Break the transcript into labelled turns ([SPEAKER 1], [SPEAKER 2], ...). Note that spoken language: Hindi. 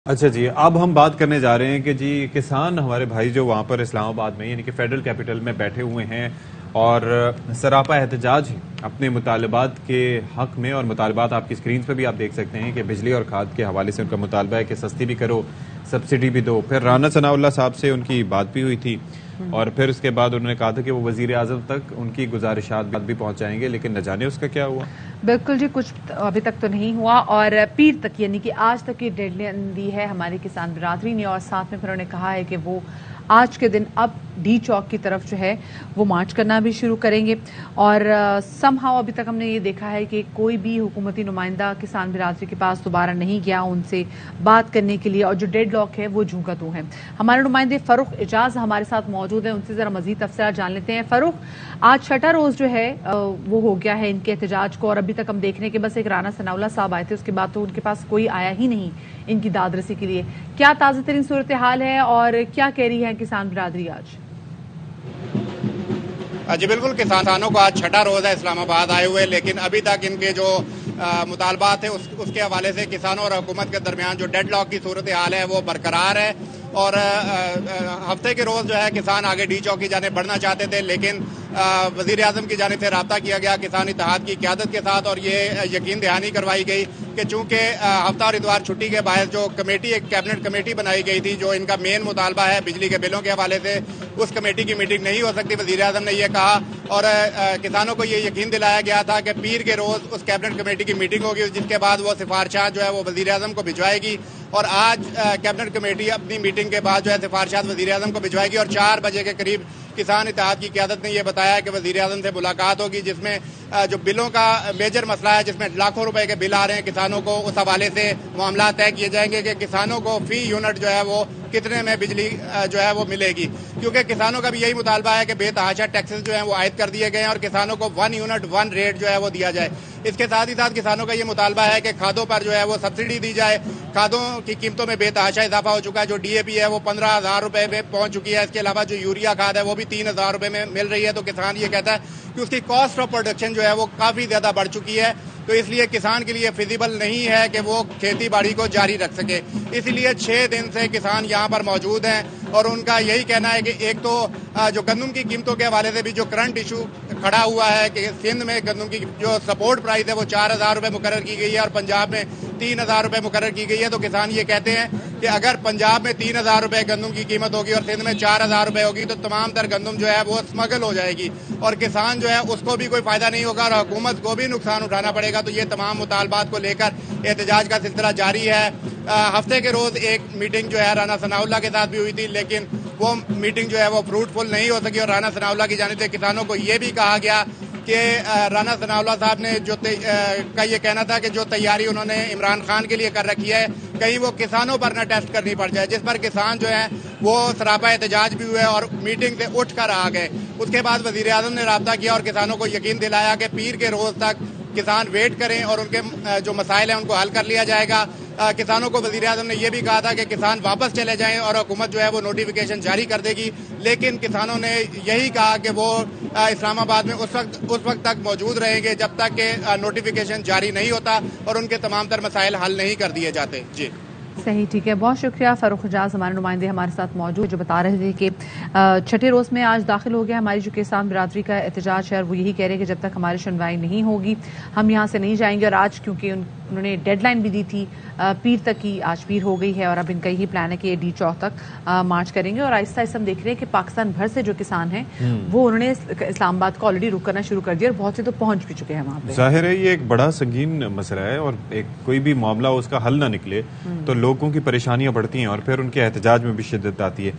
[SPEAKER 1] अच्छा जी, अब हम बात करने जा रहे हैं कि जी किसान हमारे भाई जो वहाँ पर इस्लामाबाद में यानी कि फेडरल कैपिटल में बैठे हुए हैं और सरापा एहतजाज हैं अपने मुतालबात के हक में। और मुतालबात आपकी स्क्रीन पर भी आप देख सकते हैं कि बिजली और खाद के हवाले से उनका मुतालबा है कि सस्ती भी करो, सब्सिडी भी दो। फिर राना सनाउल्लाह साहब से उनकी बात भी हुई थी और फिर उसके बाद उन्होंने कहा था कि वो वजीर आजम तक उनकी गुजारिशात भी पहुंचाएंगे, लेकिन न जाने उसका क्या हुआ।
[SPEAKER 2] बिल्कुल जी, कुछ अभी तक तो नहीं हुआ और पीर तक यानी कि आज तक की डेडलाइन दी है हमारी किसान बिरादरी ने। और साथ में फिर उन्होंने कहा है कि वो आज के दिन अब डी चौक की तरफ जो है वो मार्च करना भी शुरू करेंगे। और समहाउ अभी तक हमने ये देखा है कि कोई भी हुकूमती नुमाइंदा किसान बिरादरी के पास दोबारा नहीं गया उनसे बात करने के लिए, और जो डेड लॉक है वो जूं का तू है। हमारे नुमाइंदे फरूख इजाज हमारे साथ मौजूद हैं, उनसे जरा मजीद तफसीलात जान लेते हैं। फरूख, आज छठा रोज जो है वो हो गया है इनके एहतजाज को, और अभी तक हम देख रहे हैं कि बस एक राना सनाउल्लाह साहब आए थे, उसके बाद तो उनके पास कोई आया ही नहीं इनकी दादरसी के लिए। क्या ताज़ा तरीन सूरत हाल है और क्या कह रही है किसान बिरादरी आज?
[SPEAKER 3] जी बिल्कुल, किसानों को आज छठा रोज है इस्लामाबाद आए हुए, लेकिन अभी तक इनके जो मुतालबात है उसके हवाले से किसानों और हुकूमत के दरमियान जो डेडलॉक की सूरत हाल है वो बरकरार है। और हफ्ते के रोज जो है किसान आगे डी चौक की जाने बढ़ना चाहते थे, लेकिन वजीर आजम की जानिब से रब्ता किया गया किसान इत्तेहाद की क़यादत के साथ, और ये यकीन दहानी करवाई गई कि चूंकि हफ्ता और इतवार छुट्टी के बायस जो कमेटी, एक कैबिनेट कमेटी बनाई गई थी जो इनका मेन मुतालबा है बिजली के बिलों के हवाले से, उस कमेटी की मीटिंग नहीं हो सकती। वजीर आजम ने यह कहा और किसानों को ये यकीन दिलाया गया था कि पीर के रोज उस कैबिनेट कमेटी की मीटिंग होगी, जिसके बाद वो सिफारिशात जो है वो वजीर आजम को भिजवाएगी। और आज कैबिनेट कमेटी अपनी मीटिंग के बाद जो है सिफारिशात वजीर आजम को भिजवाएगी, और 4 बजे के करीब किसान इत्तेहाद की क़यादत ने यह बताया कि वजीर आजम से मुलाकात होगी, जिसमें जो बिलों का मेजर मसला है, जिसमें लाखों रुपए के बिल आ रहे हैं किसानों को, उस हवाले से मामला तय किए जाएंगे कि किसानों को फी यूनिट जो है वो कितने में बिजली जो है वो मिलेगी। क्योंकि किसानों का भी यही मुतालबा है कि बेतहाशा टैक्सेस जो है वो आयद कर दिए गए हैं और किसानों को 1 यूनिट 1 रेट जो है वो दिया जाए। इसके साथ ही साथ किसानों का ये मुतालबा है कि खादों पर जो है वो सब्सिडी दी जाए। खादों की कीमतों में बेतहाशा इजाफा हो चुका है। जो डीएपी है वो 15,000 रुपए में पहुंच चुकी है। इसके अलावा जो यूरिया खाद है वो भी 3,000 रुपए में मिल रही है। तो किसान ये कहता है कि उसकी कॉस्ट ऑफ प्रोडक्शन जो है वो काफी ज्यादा बढ़ चुकी है, तो इसलिए किसान के लिए फिजिबल नहीं है कि वो खेती बाड़ी को जारी रख सके। इसलिए 6 दिन से किसान यहाँ पर मौजूद हैं और उनका यही कहना है कि एक तो जो गंदम की कीमतों के हवाले से भी जो करंट इशू खड़ा हुआ है कि सिंध में गंदम की जो सपोर्ट प्राइस है वो 4,000 रुपए मुकर्रर की गई है और पंजाब में 3,000 रुपए मुकर्रर की गई है। तो किसान ये कहते हैं कि अगर पंजाब में 3,000 रुपए गंदम की कीमत होगी और सिंध में 4,000 रुपए होगी तो तमाम तर गंदम जो है वो स्मगल हो जाएगी और किसान जो है उसको भी कोई फायदा नहीं होगा और हुकूमत को भी नुकसान उठाना पड़ेगा। तो ये तमाम मुतालबात को लेकर एहतजाज का सिलसिला जारी है। हफ्ते के रोज एक मीटिंग जो है राना सनाउल्लाह के साथ भी हुई थी, लेकिन वो मीटिंग जो है वो फ्रूटफुल नहीं हो सकी और राना सनाउल्लाह की जानिब से किसानों को ये भी कहा गया कि राना सनाउल्लाह साहब ने जो का ये कहना था कि जो तैयारी उन्होंने इमरान खान के लिए कर रखी है कहीं वो किसानों पर न टेस्ट करनी पड़ जाए, जिस पर किसान जो है वो सरापा एहतजाज भी हुए और मीटिंग से उठ कर आ गए। उसके बाद वजीर आजम ने रब्ता किया और किसानों को यकीन दिलाया कि पीर के रोज तक किसान वेट करें और उनके जो मसाइल हैं उनको हल कर लिया जाएगा। किसानों को वजीर आजम ने यह भी कहा था कि किसान वापस चले जाएं और हुकूमत जो है वो नोटिफिकेशन जारी कर देगी, लेकिन किसानों ने यही कहा कि वो इस्लामाबाद में उस वक्त तक मौजूद रहेंगे जब तक कि नोटिफिकेशन जारी नहीं होता और उनके तमाम तर मसाइल हल नहीं कर दिए जाते। जी
[SPEAKER 2] सही, ठीक है, बहुत शुक्रिया। फरूख इजाज हमारे नुमाइंदे हमारे साथ मौजूद जो बता रहे थे कि छठे रोज में आज दाखिल हो गया हमारी जो किसान बिरादरी का एहतजाज है और वो यही कह रहे हैं कि जब तक हमारी सुनवाई नहीं होगी हम यहाँ से नहीं जाएंगे। और आज क्योंकि उन्होंने डेडलाइन भी दी थी पीर तक की, आज पीर हो गई है और अब इनका यही प्लान है कि ये डी चौक तक मार्च करेंगे। और आहिस्ता आहिस्ता हम देख रहे हैं कि पाकिस्तान भर से जो किसान हैं वो उन्होंने इस्लामाबाद को ऑलरेडी रुक करना शुरू कर दिया और बहुत से तो पहुंच भी चुके हैं वहाँ पे।
[SPEAKER 1] जाहिर है ये एक बड़ा संगीन मसला है और एक कोई भी मामला उसका हल ना निकले तो लोगों की परेशानियां बढ़ती हैं और फिर उनके एहतजाज में भी शिद्दत आती है।